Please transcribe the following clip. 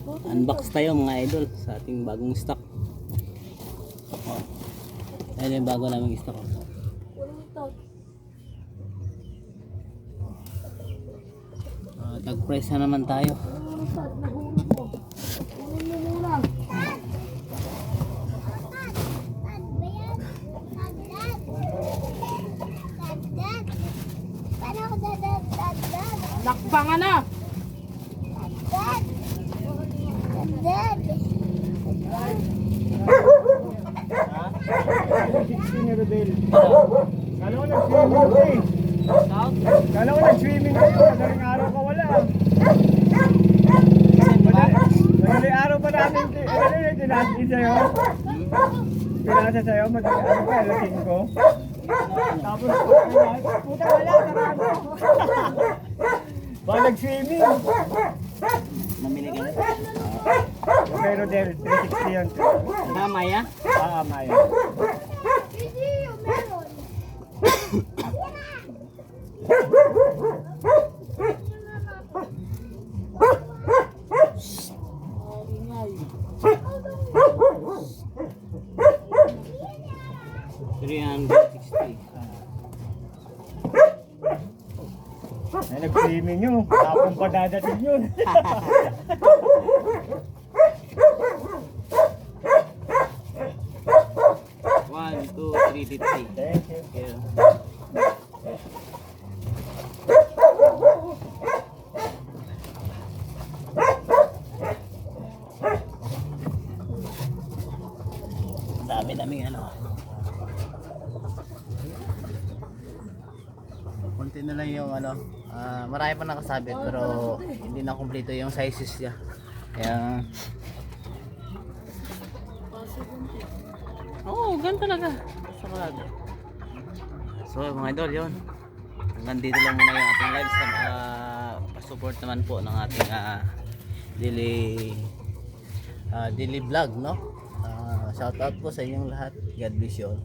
Unbox tayo mga idol sa ating bagong stock. Oh. Ayun yung bago naming stock. Tag-price na naman tayo. Lakbangan na! Kala ko nag-swimming ka eh. Kala ko nag-swimming kayo. Madaling araw ka wala. Madaling araw pa namin. Tinasin sa'yo. Pinasa sa'yo. Madaling araw pa. Lasing ko. Tapos, puta wala. Ba nag-swimming? Namili ka na. Pero Del, 360 yun. Maya? Maya. Ay, nag-swimming nyo. Tapong pa dadating yun. One, two, three, 50. Thank you. Yeah. Dami-daming ano. Konti na lang yung ano, marami pa nakasabit pero hindi na kumpleto yung sizes niya. Kaya ganun talaga. Sakalado. So mga idol, yun. Hanggang dito lang muna yung ating live. Pa-support naman po ng ating daily vlog, no? Shout out po sa inyong lahat. God bless you all.